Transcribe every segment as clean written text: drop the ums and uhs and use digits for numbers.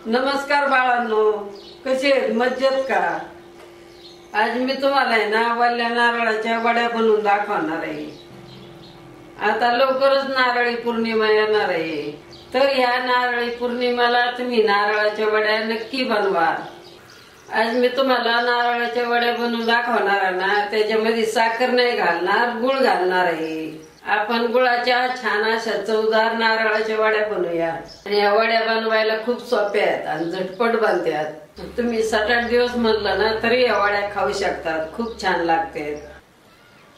नमस्कार बाळांनो, कसे आहेत? मजेत का? आज मी तुम्हाला आहे ना वल्ल्या नारळाच्या वड्या बनवून दाखवणार आहे। आता लवकरच नारळी पौर्णिमा येणार आहे, तर या नारळी पौर्णिमेला तुम्ही नारळाच्या वड्या नक्की बनवा। आज मी तुम्हाला नारळाच्या वड्या बनवून दाखवणार आहे ना, त्याच्यामध्ये साखर नाही घालणार, गुळ घालणार आहे। आपण गुळाच्या छान अशा चवदार नारळाच्या वड्या बनवूया। आणि या वड्या बनवायला खूप सोप्या आहेत आणि झटपट बनतात। तुम्ही 7-8 दिवस म्हणलं ना तरी या वड्या खाऊ शकतात, खूप छान लागतात।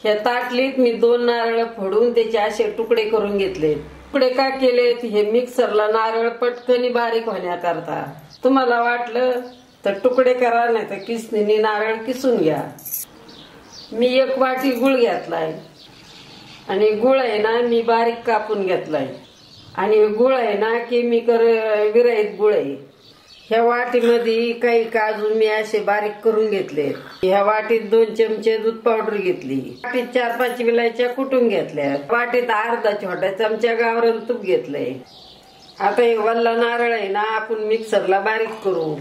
ह्या ताटलीत मी 2 नारळ फोडून त्याचे असे तुकडे करून घेतले। तुकडे का केलेत? हे मिक्सरला नारळ पटकन बारीक होण्याकरता। तुम्हाला वाटलं तर तुकडे करा, नाही तर किसणीने नारळ किसून घ्या। मी 1 वाटी गुळ घेतलाय आणि गुळ आहे ना मी बारीक कापून घेतलाय। आणि गुळ आहे ना केमिकल विरहित गुळ आहे। ह्या वाटीमध्ये काही काजू मी असे बारीक करून घेतले। ह्या वाटीत 2 चमचे दूध पावडर घेतली। वाटीत 4-5 विलायच्या कुटून घेतल्या। वाटीत अर्धा छोटा चमचा गावरान तूप घेतलंय। आता हे वल्ला नारळ आहे ना आपण मिक्सरला बारीक करू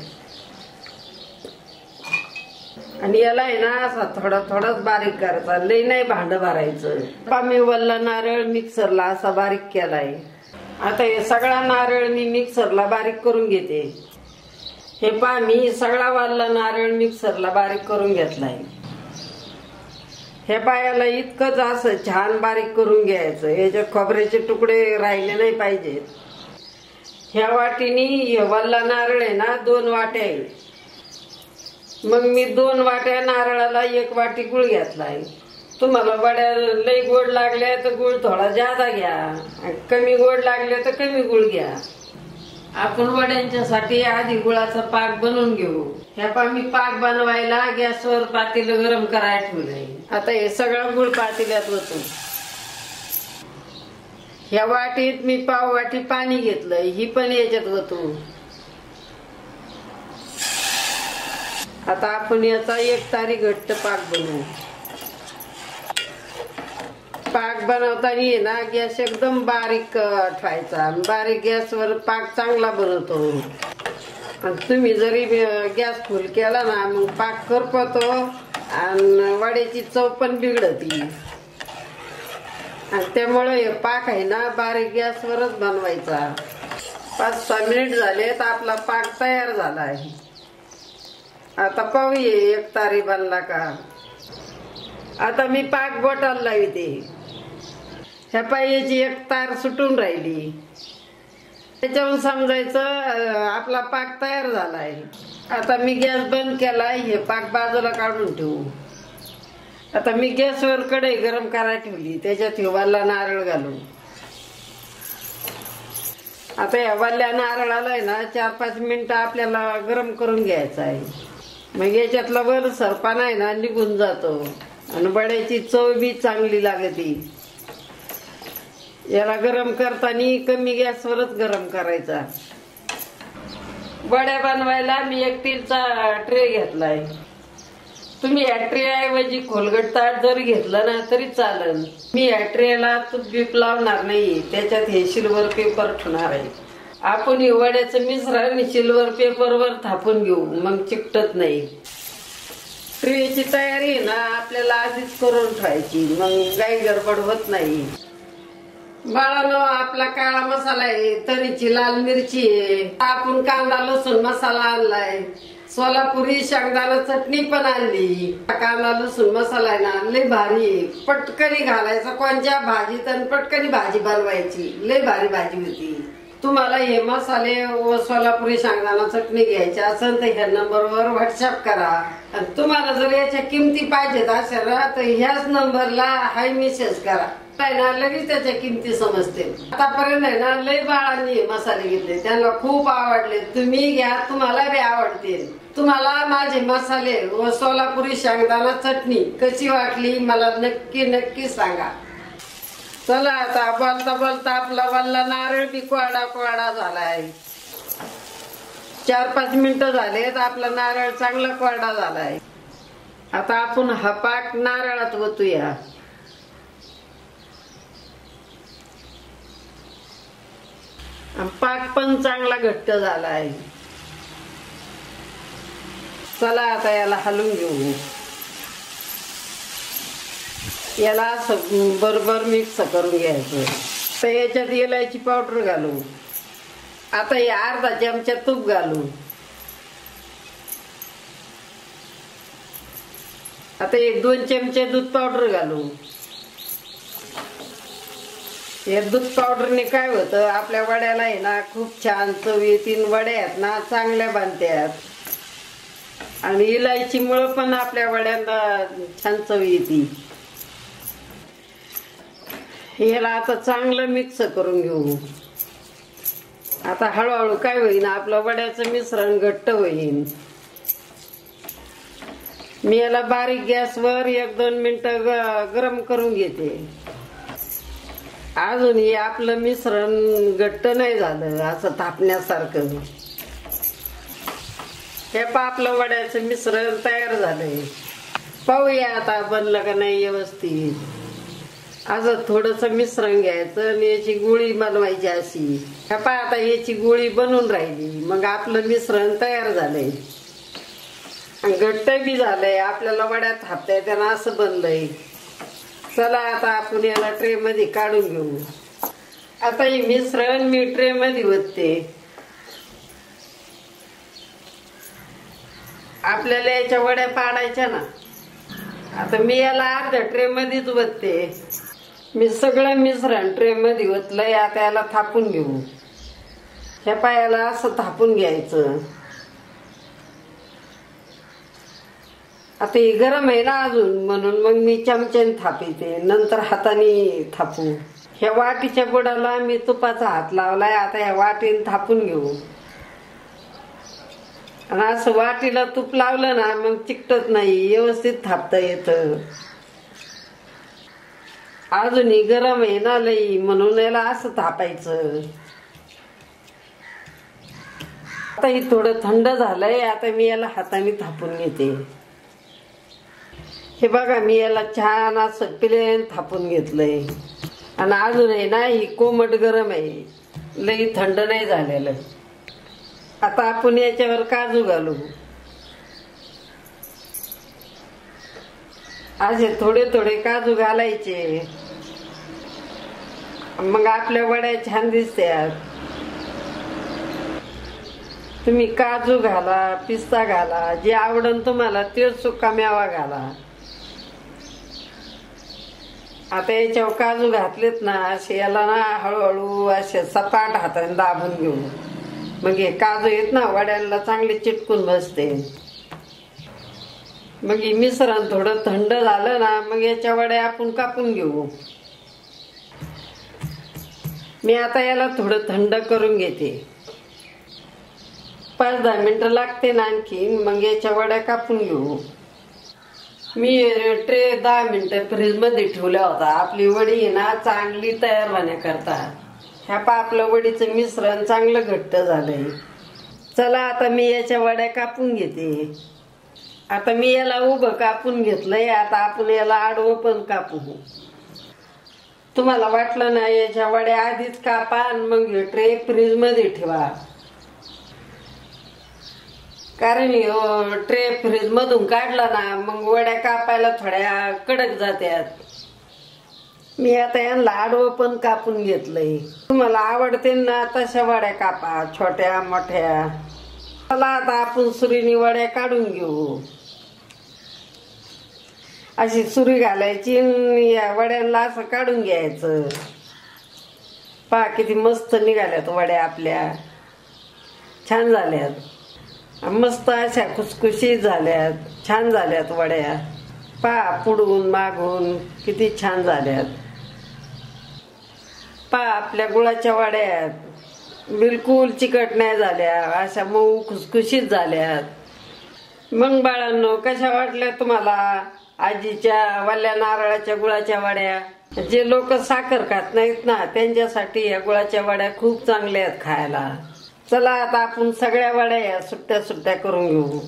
आणि याला आहे ना असा थोडा थोडाच बारीक करायचा, लई नाही भांड भरायचं। मी वल्ला नारळ मिक्सरला असा बारीक केलाय। आता हे सगळा नारळ मी मिक्सरला बारीक करून घेते। हे पहा मी सगळा वल्ला नारळ मिक्सरला बारीक करून घेतलाय। हे पायाला इतकंच असं छान बारीक करून घ्यायचं, याचे खोबऱ्याचे तुकडे राहिले नाही पाहिजेत। ह्या वाटीनी हे वल्ला नारळ आहे ना 2 वाट्या आहे। मग मी 2 वाट्या नारळाला 1 वाटी गुळ घेतलाय। तुम्हाला वड्या लई गोड लागल्या तर गुळ थोडा जादा घ्या, कमी गोड लागले तर कमी गुळ घ्या। आपण वड्यांच्यासाठी आधी गुळाचा पाक बनवून घेऊ। ह्या पा मी पाक बनवायला गॅसवर पातेलं गरम करायला ठेवलंय। आता हे सगळं गुळ पातेल्यात ओतू। ह्या वाटीत मी पाव वाटी पाणी घेतलंय, ही पण याच्यात ओतू। आता आपण याचा 1 तारी घट्ट पाक बनवू। पाक बनवताना ना गॅस एकदम बारीक ठेवायचा, बारीक गॅसवर पाक चांगला बनवतो। आणि तुम्ही जरी गॅस फुल केला ना मग पाक करपतो आणि वड्याची चव पण बिघडती। आणि त्यामुळे हे पाक आहे ना बारीक गॅसवरच बनवायचा। 5-6 मिनिट झाले तर आपला पाक तयार झाला आहे। आता पाहूया 1 तारी बनला का। आता मी पाक बोटाला लावते। ह्या पायाची 1 तार सुटून राहिली, त्याच्यावरून समजायचं आपला पाक तयार झालाय। आता मी गॅस बंद केलाय, हे पाक बाजूला काढून ठेवू। आता मी गॅसवर कढई गरम करायला ठेवली, त्याच्यात हे वल्ला नारळ घालू। आता या वल्ल्या नारळाला आहे ना 4-5 मिनिटं आपल्याला गरम करून घ्यायचं आहे। मग याच्यातला वर सरपाना आहे ना निघून जातो आणि वड्याची चव बी चांगली लागते। याला गरम करताना कमी गॅसवरच गरम करायचा। वड्या बनवायला मी 1 स्टीलचा ट्रे घेतलाय। तुम्ही या ट्रे ऐवजी खोलगट ताट जरी घेतलं ना तरी चालेल। मी या ट्रेला तूप बीप लावणार नाही, त्याच्यात हे सिल्वर पेपर ठेवणार आहे। आपण हे वड्याचं मिश्रण सिल्वर पेपरवर थापून घेऊ, मग चिकटत नाही। ट्रेची तयारी ना आपल्याला आधीच करून ठेवायची, मग काही गडबड होत नाही। बाळांनो, आपला काळा मसाला आहे, तरीची लाल मिरची आहे, आपण कांदा लसूण मसाला आणलाय, सोलापुरी शेंगदाणा चटणी पण आणली। कांदा लसूण मसाला आहे ना लय भारी आहे, पटकनी घालायचा कोणत्या भाजीत आणि पटकनी भाजी बनवायची, लय भारी भाजी होती। तुम्हाला हे मसाले व सोलापुरी शेंगदाणा चटणी घ्यायची असेल तर ह्या नंबरवर व्हॉट्सअप करा। आणि तुम्हाला जर याच्या किमती पाहिजेत असेल ना तर ह्याच नंबरला हाय मेसेज करा, ना लगेच त्याच्या किमती समजते। आतापर्यंत आहे ना लय बाळांनी मसाले घेतले, त्यांना खूप आवडले। तुम्ही घ्या, तुम्हाला बी आवडतील। तुम्हाला माझे मसाले व सोलापुरी शेंगदाणा चटणी कशी वाटली मला नक्की सांगा। चला आता बोलता बोलता आपला वल्ला नारळ बी कोरडा झालाय। 4-5 मिनिटं झालेत, आपला नारळ चांगला कोरडा झालाय। आता आपण हा पाक नारळात ओतूया। पाक पण चांगला घट्ट झाला आहे। चला आता याला हलवून घेऊ. याला असं बरोबर मिक्स करून घ्यायचं. तर याच्यात इलायची पावडर घालू. आता हे अर्धा चमचा तूप घालू. आता 1-2 चमचे दूध पावडर घालू. हे दूध पावडरने काय होतं, आपल्या वड्याला आहे ना खूप छान चव येते. वड्या आहेत ना चांगल्या बांधतात आणि इलायचीमुळे पण आपल्या वड्यांना छान चव येते. याला आता चांगलं मिक्स करून घेऊ. आता हळूहळू काय होईल, आपलं वड्याचं मिश्रण घट्ट होईल. मी याला बारीक गॅसवर 1-2 मिनिटं गरम करून घेते. अजूनही आपलं मिश्रण घट्ट नाही झालं असं थापण्यासारखं. हे पा आपलं वड्याचं मिश्रण तयार झालंय. पाहूया आता बनलं का नाही व्यवस्थित. असं थोडस मिश्रण घ्यायचं आणि याची गोळी बनवायची अशी. हे पा आता याची गोळी बनून राहिली. मग आपलं मिश्रण तयार झालंय. घट्ट बी झालंय. आपल्याला वड्यात थापता येताना असं बनलंय. चला आता आपण याला ट्रे मध्ये काढून घेऊ. आता हे मिश्रण मी ट्रे मध्ये ओतते. आपल्याला याच्या वड्या पाडायच्या ना. आता मी याला अर्ध्या ट्रे मध्येच ओतते. मी सगळं मिश्रण ट्रे मध्ये ओतलंय. आता याला थापून घेऊ. ह्या पायाला असं थापून घ्यायचं. आता हे गरम आहे ना अजून, म्हणून मग मी चमच्याने थापीते, नंतर हाताने थापू. ह्या वाटीच्या बुडाला मी तुपाचा हात लावलाय. आता ह्या वाटीने थापून घेऊ. आणि असं वाटीला तूप लावलं ना मग चिकटत नाही, व्यवस्थित थापता येतं. अजूनही गरम आहे ना लई, म्हणून याला असं थापायचं. आता हे थोडं थंड झालंय. आता मी याला हाताने थापून घेते. हे बघा मी याला छान असं प्लेन थापून घेतलंय. आणि अजून आहे ना ही कोमट गरम आहे, लई थंड नाही झालेलं. आता आपण याच्यावर काजू घालू. असे थोडे थोडे काजू घालायचे. मग आपल्या वड्या छान दिसतात. तुम्ही काजू घाला, पिस्ता घाला, जे आवडन तुम्हाला ते सुका मेवा घाला. आता याच्यावर काजू घातलेत ना असे याला ना हळूहळू असे सपाट हाताने दाबून घेऊ. मग हे काजू येत ना वड्यांना चांगले चिटकून बसते. मग हे मिश्रण थोडं थंड झालं ना मग याच्या वड्या आपण कापून घेऊ. मी आता याला थोडं थंड करून घेते. 5-10 मिनिटं लागते ना आणखी. मग याच्या वड्या कापून घेऊ. मी ट्रे 10 मिनिटं फ्रीज मध्ये ठेवल्या होता. आपली वडी आहे ना चांगली तयार होण्याकरता. ह्या पा आपलं वडीचं मिश्रण चांगलं घट्ट झालंय. चला आता मी याच्या वड्या कापून घेते. आता मी याला उभं कापून घेतलंय. आता आपण याला आडवं पण कापू. तुम्हाला वाटलं ना याच्या वड्या आधीच कापा आणि मग ट्रे फ्रीज मध्ये ठेवा, कारण ट्रे फ्रीज मधून काढला ना मग वड्या कापायला थोड्या कडक जात्यात. मी आता यांना आडवं पण कापून घेतलंय. तुम्हाला आवडते ना तशा वड्या कापा, छोट्या मोठ्या. चला आता आपण सुरीने वड्या काढून घेऊ. अशी सुरी घालायची या वड्यांना असं काढून घ्यायचं. पहा किती मस्त निघाल्यात वड्या आपल्या. छान झाल्यात, मस्त अशा खुसखुशीत झाल्यात, छान झाल्यात वड्या. पहा पुढून मागून किती छान झाल्यात. पहा आपल्या गुळाच्या वड्या बिलकुल चिकट नाही झाल्या, अशा मऊ खुसखुशीत झाल्यात. मग बाळांनो कशा वाटल्या तुम्हाला आजीच्या वल्ल्या नारळाच्या गुळाच्या वड्या? जे लोक साखर खात नाहीत ना त्यांच्यासाठी या गुळाच्या वड्या खूप चांगल्या आहेत खायला. चला आता आपण सगळ्या वड्या या सुट्ट्या सुट्ट्या करून घेऊ.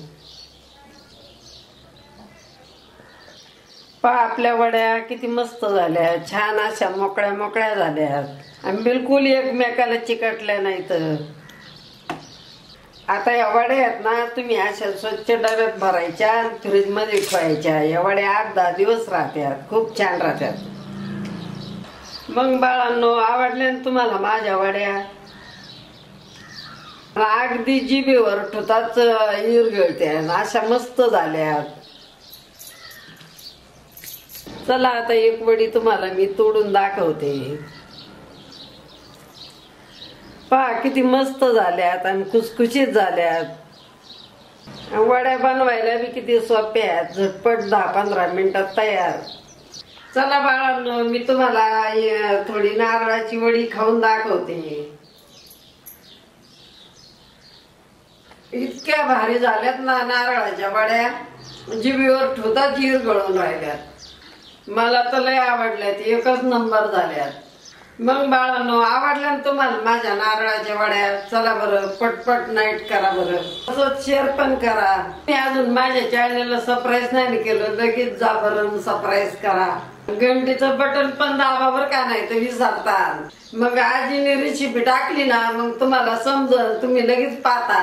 पहा आपल्या वड्या किती मस्त झाल्या, छान अशा मोकळ्या मोकळ्या झाल्या आणि बिलकुल एकमेकाला चिकटल्या नाहीत. आता या वड्या आहेत ना, तुम्ही अशा स्वच्छ डब्यात भरायच्या आणि फ्रीज मध्ये ठेवायच्या. या वड्या 8-10 दिवस राहतात, खूप छान राहतात. मग बाळांनो, आवडल्या ना तुम्हाला माझ्या वड्या? अगदी जिभेवर ठोताच इरगळत्या, अशा मस्त झाल्यात. चला आता एक वडी तुम्हाला मी तोडून दाखवते. पहा किती मस्त झाल्यात आणि खुसखुशीत झाल्यात. वड्या बनवायला बी किती सोप्या आहेत, झटपट 10-15 मिनिटात तयार. चला बाळांनो, मी तुम्हाला थोडी नारळाची वडी खाऊन दाखवते. इतक्या भारी झाल्यात ना नारळाच्या वड्या, जिभेवर ठोतात इरगळून राहिल्यात. मला तर लय आवडल्यात, एकच नंबर झाल्यात. मग बाळांनो, आवडल्या ना तुम्हाला माझ्या नारळाच्या वड्या? चला बरं, पटपट नाईट करा बरं, तसंच शेअर पण करा. मी अजून माझ्या चॅनलला सबस्क्राईब नाही केलं, लगेच जा बरं सबस्क्राईब करा. घंटीचं बटन पण दाबा बरं का, नाही तर विसरतात. मग आजीने रेसिपी टाकली ना, मग तुम्हाला समजल, तुम्ही लगेच पाहता.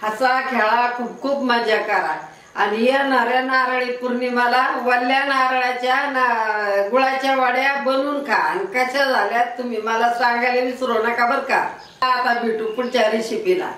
हसा खेळा, खूप खूप मजा करा. आणि येणाऱ्या नारळी पौर्णिमाला वल्ल्या नारळाच्या गुळाच्या वड्या बनवून खा. आणि कशा झाल्यात तुम्ही मला सांगायला विसरू नका बरं का. आता भेटू पुढच्या रेसिपीला.